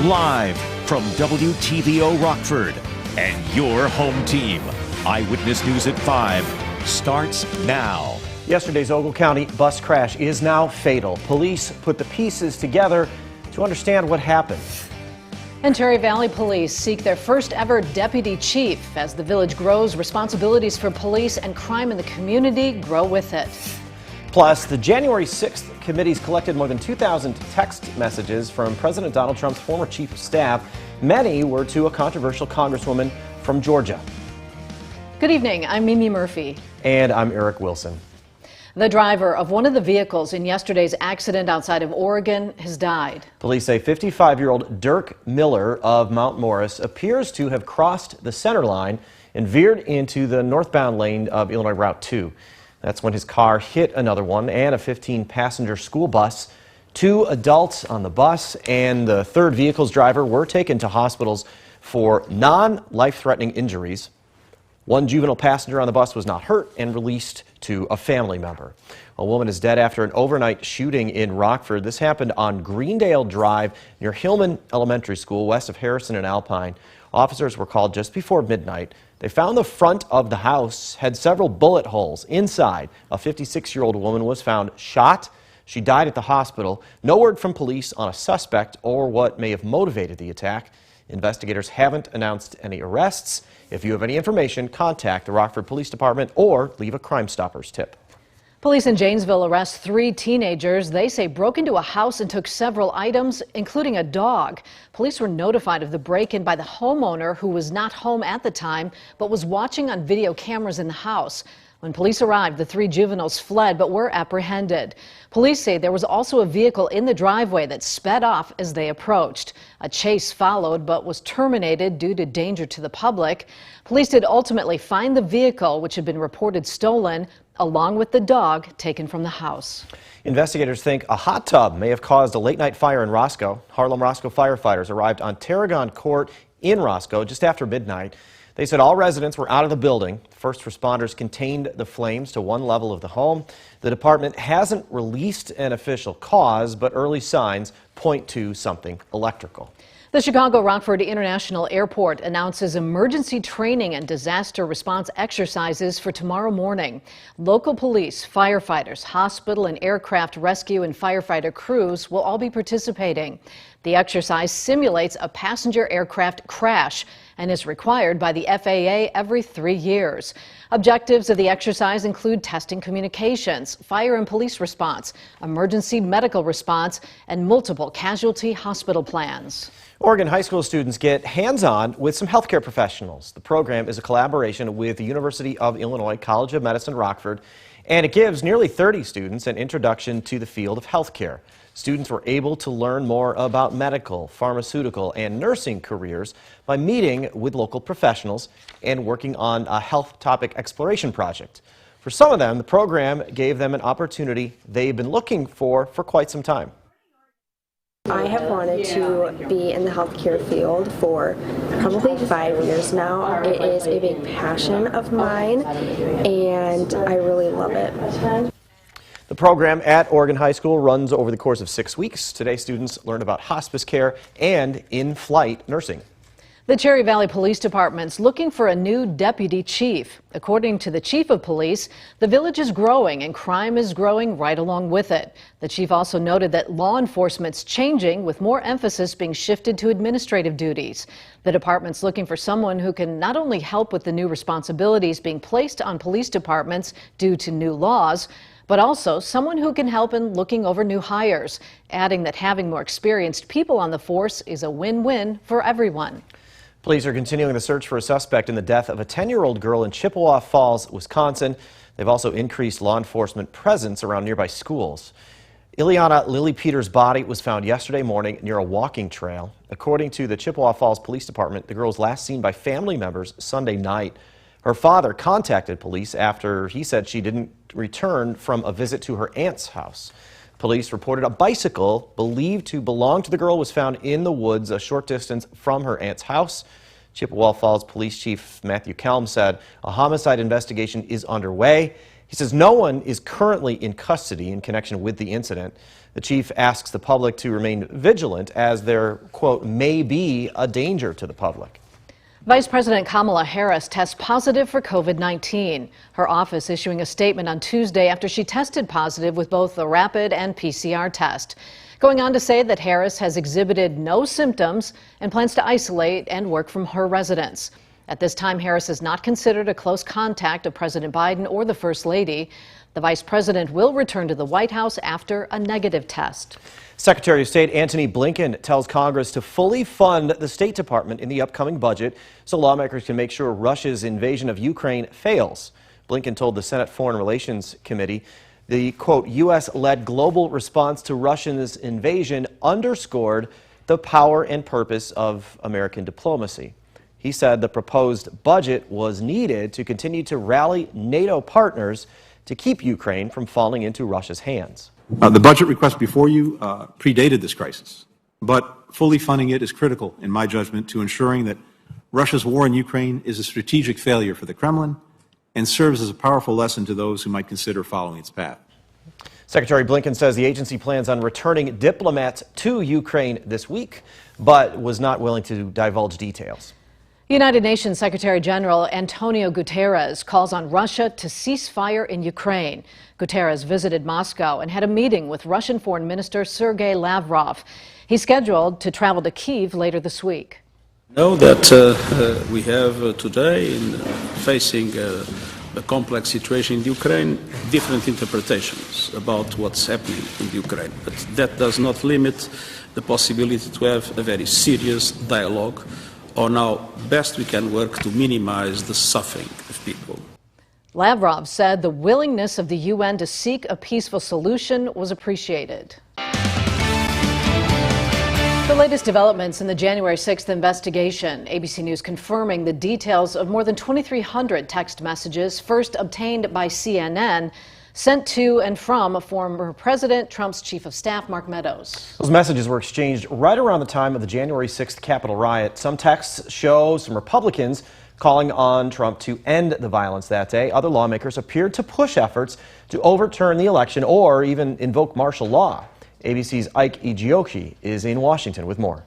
Live from WTVO Rockford and your home team. Eyewitness News at 5 starts now. Yesterday's Ogle County bus crash is now fatal. Police put the pieces together to understand what happened. And Cherry Valley Police seek their first ever deputy chief. As the village grows, responsibilities for police and crime in the community grow with it. Plus, the January 6th committees collected more than 2,000 text messages from President Donald Trump's former chief of staff. Many were to a controversial congresswoman from Georgia. Good evening, I'm Mimi Murphy. And I'm Eric Wilson. The driver of one of the vehicles in yesterday's accident outside of Oregon has died. Police say 55-year-old Dirk Miller of Mount Morris appears to have crossed the center line and veered into the northbound lane of Illinois Route 2. That's when his car hit another one and a 15-passenger school bus. 2 adults on the bus and the third vehicle's driver were taken to hospitals for non-life-threatening injuries. 1 juvenile passenger on the bus was not hurt and released to a family member. A woman is dead after an overnight shooting in Rockford. This happened on Greendale Drive near Hillman Elementary School, west of Harrison and Alpine. Officers were called just before midnight. They found the front of the house had several bullet holes. Inside, a 56-year-old woman was found shot. She died at the hospital. No word from police on a suspect or what may have motivated the attack. Investigators haven't announced any arrests. If you have any information, contact the Rockford Police Department or leave a Crime Stoppers tip. Police in Janesville arrest 3 teenagers. They say broke into a house and took several items, including a dog. Police were notified of the break-in by the homeowner, who was not home at the time, but was watching on video cameras in the house. When police arrived, the 3 juveniles fled but were apprehended. Police say there was also a vehicle in the driveway that sped off as they approached. A chase followed but was terminated due to danger to the public. Police did ultimately find the vehicle, which had been reported stolen, along with the dog taken from the house. Investigators think a hot tub may have caused a late-night fire in Roscoe. Harlem-Roscoe firefighters arrived on Tarragon Court in Roscoe just after midnight. They said all residents were out of the building. First responders contained the flames to one level of the home. The department hasn't released an official cause, but early signs point to something electrical. The Chicago Rockford International Airport announces emergency training and disaster response exercises for tomorrow morning. Local police, firefighters, hospital and aircraft rescue and firefighter crews will all be participating. The exercise simulates a passenger aircraft crash and is required by the FAA every 3 years. Objectives of the exercise include testing communications, fire and police response, emergency medical response, and multiple casualty hospital plans. Oregon high school students get hands-on with some healthcare professionals. The program is a collaboration with the University of Illinois College of Medicine, Rockford, and it gives nearly 30 students an introduction to the field of healthcare. Students were able to learn more about medical, pharmaceutical, and nursing careers by meeting with local professionals and working on a health topic exploration project. For some of them, the program gave them an opportunity they've been looking for quite some time. I have wanted to be in the healthcare field for probably 5 years now. It is a big passion of mine, and I really love it. The program at Oregon High School runs over the course of 6 weeks. Today, students learn about hospice care and in-flight nursing. The Cherry Valley Police Department's looking for a new deputy chief. According to the chief of police, the village is growing and crime is growing right along with it. The chief also noted that law enforcement's changing, with more emphasis being shifted to administrative duties. The department's looking for someone who can not only help with the new responsibilities being placed on police departments due to new laws, but also someone who can help in looking over new hires, adding that having more experienced people on the force is a win-win for everyone. Police are continuing the search for a suspect in the death of a 10-year-old girl in Chippewa Falls, Wisconsin. They've also increased law enforcement presence around nearby schools. Ileana Lily Peters' body was found yesterday morning near a walking trail. According to the Chippewa Falls Police Department, the girl was last seen by family members Sunday night. Her father contacted police after he said she didn't return from a visit to her aunt's house. Police reported a bicycle believed to belong to the girl was found in the woods a short distance from her aunt's house. Chippewa Falls Police Chief Matthew Kelm said a homicide investigation is underway. He says no one is currently in custody in connection with the incident. The chief asks the public to remain vigilant as there, quote, may be a danger to the public. Vice President Kamala Harris tests positive for COVID-19. Her office issuing a statement on Tuesday after she tested positive with both a rapid and PCR test. Going on to say that Harris has exhibited no symptoms and plans to isolate and work from her residence. At this time, Harris is not considered a close contact of President Biden or the First Lady. The vice president will return to the White House after a negative test. Secretary of State Antony Blinken tells Congress to fully fund the State Department in the upcoming budget so lawmakers can make sure Russia's invasion of Ukraine fails. Blinken told the Senate Foreign Relations Committee the, quote, U.S.-led global response to Russia's invasion underscored the power and purpose of American diplomacy. He said the proposed budget was needed to continue to rally NATO partners to keep Ukraine from falling into Russia's hands. The budget request before you predated this crisis, but fully funding it is critical, in my judgment, to ensuring that Russia's war in Ukraine is a strategic failure for the Kremlin and serves as a powerful lesson to those who might consider following its path. Secretary Blinken says the agency plans on returning diplomats to Ukraine this week, but was not willing to divulge details. United Nations Secretary General Antonio Guterres calls on Russia to cease fire in Ukraine. Guterres visited Moscow and had a meeting with Russian Foreign Minister Sergei Lavrov. He's scheduled to travel to Kyiv later this week. Know that we have today, in facing a complex situation in Ukraine, different interpretations about what's happening in Ukraine. But that does not limit the possibility to have a very serious dialogue on how best we can work to minimize the suffering of people. Lavrov said the willingness of the UN to seek a peaceful solution was appreciated. The latest developments in the January 6th investigation. ABC News confirming the details of more than 2,300 text messages first obtained by CNN sent to and from former President Trump's chief of staff, Mark Meadows. Those messages were exchanged right around the time of the January 6th Capitol riot. Some texts show some Republicans calling on Trump to end the violence that day. Other lawmakers appeared to push efforts to overturn the election or even invoke martial law. ABC's Ike Ijiochi is in Washington with more.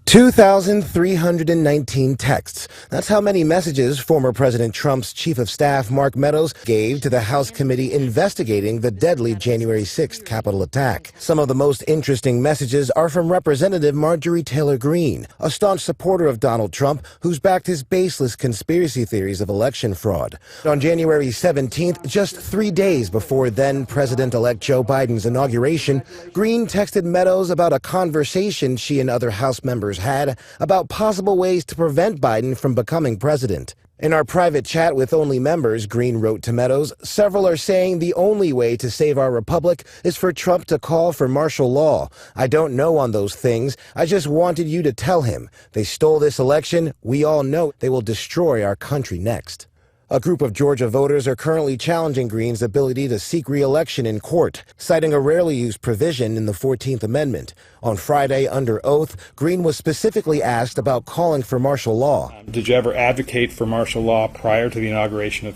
2,319 texts. That's how many messages former President Trump's chief of staff, Mark Meadows, gave to the House committee investigating the deadly January 6th Capitol attack. Some of the most interesting messages are from Representative Marjorie Taylor Greene, a staunch supporter of Donald Trump who's backed his baseless conspiracy theories of election fraud. On January 17th, just 3 days before then-President-elect Joe Biden's inauguration, Greene texted Meadows about a conversation she and other House members had about possible ways to prevent Biden from becoming president. In our private chat with only members, Greene wrote to Meadows, several are saying the only way to save our republic is for Trump to call for martial law. I don't know on those things. I just wanted you to tell him. They stole this election. We all know they will destroy our country next. A group of Georgia voters are currently challenging Greene's ability to seek re-election in court, citing a rarely used provision in the 14th Amendment. On Friday, under oath, Greene was specifically asked about calling for martial law. Did you ever advocate for martial law prior to the inauguration of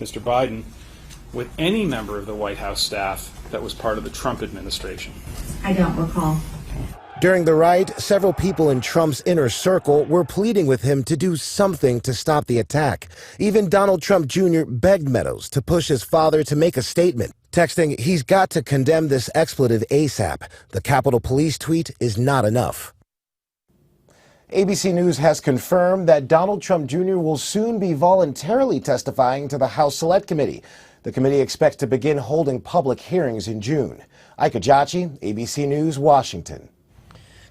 Mr. Biden with any member of the White House staff that was part of the Trump administration? I don't recall. During the riot, several people in Trump's inner circle were pleading with him to do something to stop the attack. Even Donald Trump Jr. begged Meadows to push his father to make a statement, texting, he's got to condemn this expletive ASAP. The Capitol Police tweet is not enough. ABC News has confirmed that Donald Trump Jr. will soon be voluntarily testifying to the House Select Committee. The committee expects to begin holding public hearings in June. Ike Ijiochi, ABC News, Washington.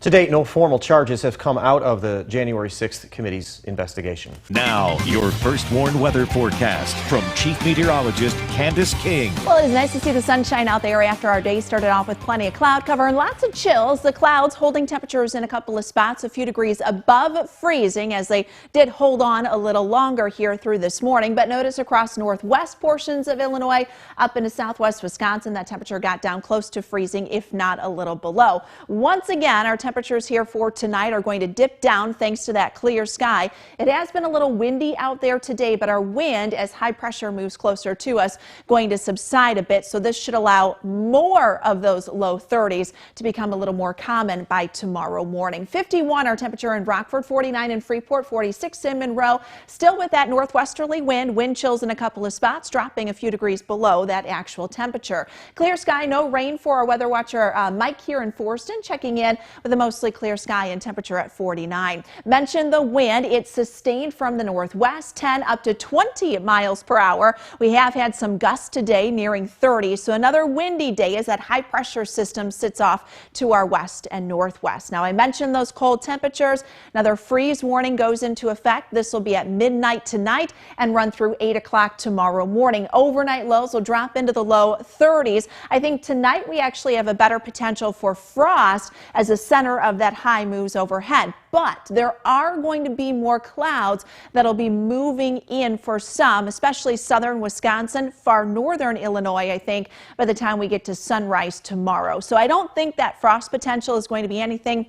To date, no formal charges have come out of the January 6th committee's investigation. Now, your First Warn weather forecast from Chief Meteorologist Candace King. Well, it is nice to see the sunshine out there after our day started off with plenty of cloud cover and lots of chills. The clouds holding temperatures in a couple of spots a few degrees above freezing as they did hold on a little longer here through this morning. But notice across northwest portions of Illinois up into southwest Wisconsin, that temperature got down close to freezing, if not a little below. Once again, our temperature temperatures here for tonight are going to dip down thanks to that clear sky. It has been a little windy out there today, but our wind, as high pressure moves closer to us, going to subside a bit. So this should allow more of those low 30s to become a little more common by tomorrow morning. 51 our temperature in Rockford, 49 in Freeport, 46 in Monroe. Still with that northwesterly wind chills in a couple of spots, dropping a few degrees below that actual temperature. Clear sky, no rain for our weather watcher Mike here in Forston, checking in with a mostly clear sky and temperature at 49. Mentioned the wind. It's sustained from the northwest, 10 up to 20 miles per hour. We have had some gusts today nearing 30, so another windy day as that high pressure system sits off to our west and northwest. Now, I mentioned those cold temperatures. Another freeze warning goes into effect. This will be at midnight tonight and run through 8 o'clock tomorrow morning. Overnight lows will drop into the low 30s. I think tonight we actually have a better potential for frost as the center of that high moves overhead. But there are going to be more clouds that'll be moving in for some, especially southern Wisconsin, far northern Illinois, I think, by the time we get to sunrise tomorrow. So I don't think that frost potential is going to be anything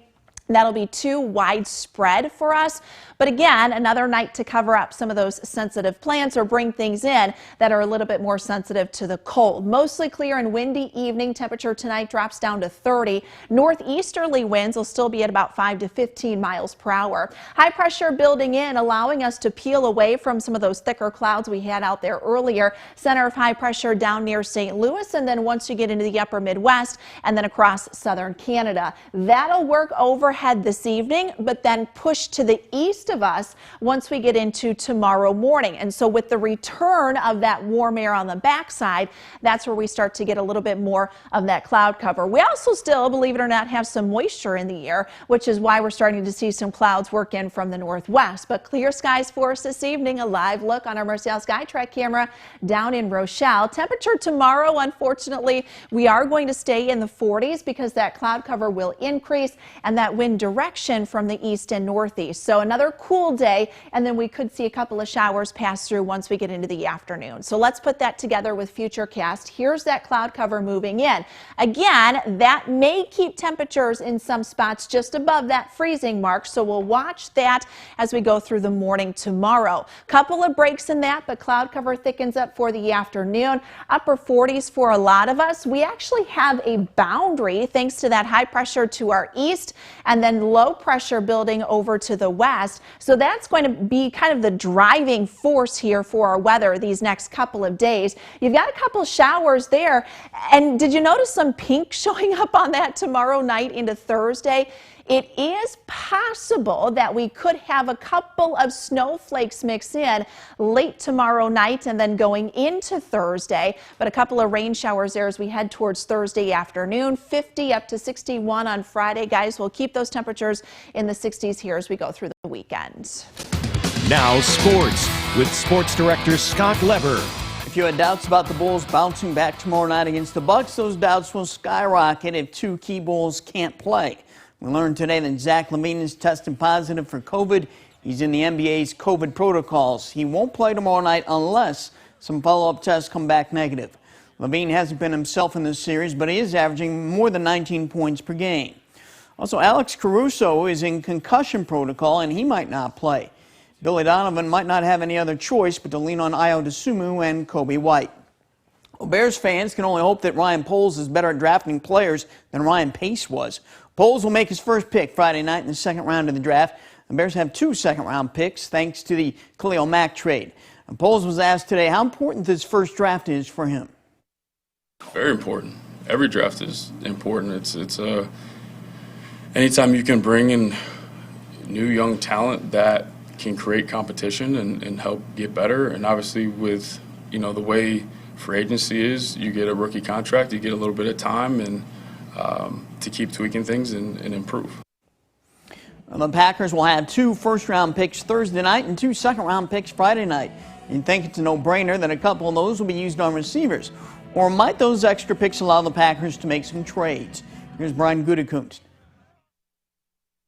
that'll be too widespread for us. But again, another night to cover up some of those sensitive plants or bring things in that are a little bit more sensitive to the cold. Mostly clear and windy evening. Temperature tonight drops down to 30. Northeasterly winds will still be at about 5 to 15 miles per hour. High pressure building in, allowing us to peel away from some of those thicker clouds we had out there earlier. Center of high pressure down near St. Louis, and then once you get into the upper Midwest and then across southern Canada. That'll work overhead this evening, but then push to the east of us once we get into tomorrow morning. And so with the return of that warm air on the backside, that's where we start to get a little bit more of that cloud cover. We also still, believe it or not, have some moisture in the air, which is why we're starting to see some clouds work in from the northwest. But clear skies for us this evening. A live look on our Mercial Skytrack camera down in Rochelle. Temperature tomorrow, unfortunately, we are going to stay in the 40s because that cloud cover will increase and that wind direction from the east and northeast. So another cool day, and then we could see a couple of showers pass through once we get into the afternoon. So let's put that together with Futurecast. Here's that cloud cover moving in. Again, that may keep temperatures in some spots just above that freezing mark, so we'll watch that as we go through the morning tomorrow. Couple of breaks in that, but cloud cover thickens up for the afternoon. Upper 40s for a lot of us. We actually have a boundary thanks to that high pressure to our east and then low pressure building over to the west. So that's going to be kind of the driving force here for our weather these next couple of days. You've got a couple showers there. And did you notice some pink showing up on that tomorrow night into Thursday? It is possible that we could have a couple of snowflakes mix in late tomorrow night and then going into Thursday, but a couple of rain showers there as we head towards Thursday afternoon. 50 up to 61 on Friday. Guys, we'll keep those temperatures in the 60s here as we go through the weekend. Now sports with sports director Scott Lever. If you had doubts about the Bulls bouncing back tomorrow night against the Bucks, those doubts will skyrocket if two key Bulls can't play. We learned today that Zach LaVine is tested positive for COVID. He's in the NBA's COVID protocols. He won't play tomorrow night unless some follow-up tests come back negative. LaVine hasn't been himself in this series, but he is averaging more than 19 points per game. Also, Alex Caruso is in concussion protocol, and he might not play. Billy Donovan might not have any other choice but to lean on Ayo Dosunmu and Kobe White. Well, Bears fans can only hope that Ryan Poles is better at drafting players than Ryan Pace was. Poles will make his first pick Friday night in the second round of the draft. The Bears have 2 second-round picks thanks to the Khalil Mack trade. And Poles was asked today how important this first draft is for him. Very important. Every draft is important. It's anytime you can bring in new young talent that can create competition and help get better. And obviously with the way free agency is, you get a rookie contract, you get a little bit of time and to keep tweaking things and improve. Well, the Packers will have 2 first-round picks Thursday night and 2 second-round picks Friday night. You'd think it's a no-brainer that a couple of those will be used on receivers. Or might those extra picks allow the Packers to make some trades? Here's Brian Gutekunst.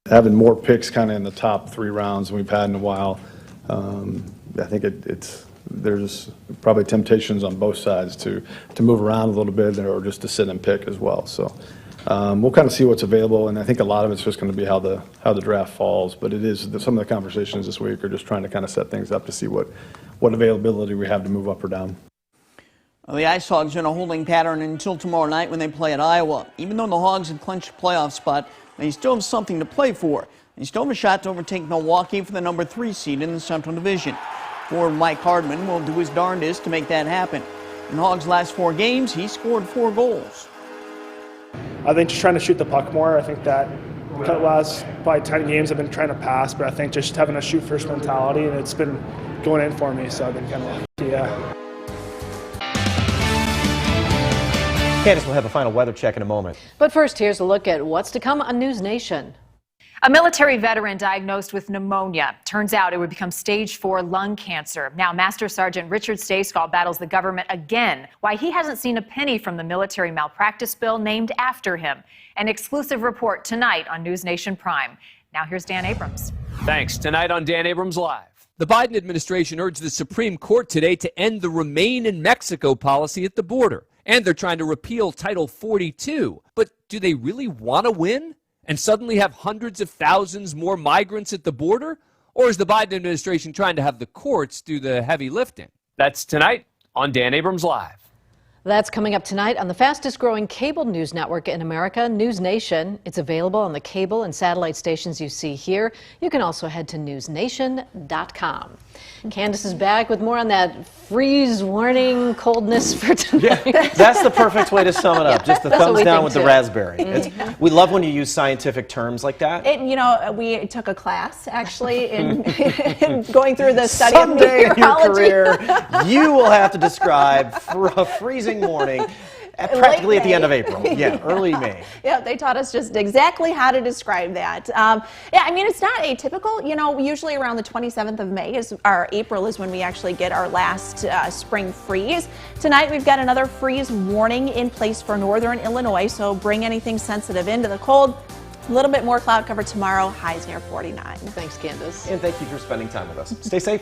Having more picks kind of in the top 3 rounds than we've had in a while, I think there's probably temptations on both sides to move around a little bit or just to sit and pick as well. So We'll kind of see what's available, and I think a lot of it's just going to be how the draft falls. But it is some of the conversations this week are just trying to kind of set things up to see what availability we have to move up or down. Well, the Ice Hogs are in a holding pattern until tomorrow night when they play at Iowa. Even though the Hogs have clinched a playoff spot, they still have something to play for. They still have a shot to overtake Milwaukee for the number 3 seed in the Central Division. Forward Mike Hardman will do his darndest to make that happen. In Hogs' last 4 games, he scored 4 goals. I think just trying to shoot the puck more. I think that the last probably 10 games I've been trying to pass, but I think just having a shoot first mentality, and it's been going in for me, so I've been kind of lucky, yeah. Candace will have a final weather check in a moment. But first, here's a look at what's to come on News Nation. A military veteran diagnosed with pneumonia. Turns out it would become stage 4 lung cancer. Now, Master Sergeant Richard Stayskull battles the government again. Why he hasn't seen a penny from the military malpractice bill named after him. An exclusive report tonight on News Nation Prime. Now here's Dan Abrams. Thanks. Tonight on Dan Abrams Live. The Biden administration urged the Supreme Court today to end the Remain in Mexico policy at the border. And they're trying to repeal Title 42. But do they really want to win and suddenly have hundreds of thousands more migrants at the border? Or is the Biden administration trying to have the courts do the heavy lifting? That's tonight on Dan Abrams Live. That's coming up tonight on the fastest growing cable news network in America, News Nation. It's available on the cable and satellite stations you see here. You can also head to newsnation.com. Candace is back with more on that freeze warning coldness for tonight. Yeah, that's the perfect way to sum it up. Just the thumbs down with the raspberry. We love when you use scientific terms like that. You know, we took a class actually in going through the study Someday of in your meteorology. career, you will have to describe a freezing morning practically at the end of April. Yeah, early May. Yeah, they taught us just exactly how to describe that. Yeah, I mean, it's not atypical. You know, usually around the 27th of May April is when we actually get our last spring freeze. Tonight we've got another freeze warning in place for northern Illinois, so bring anything sensitive into the cold. A little bit more cloud cover tomorrow, highs near 49. Thanks, Candace. And thank you for spending time with us. Stay safe.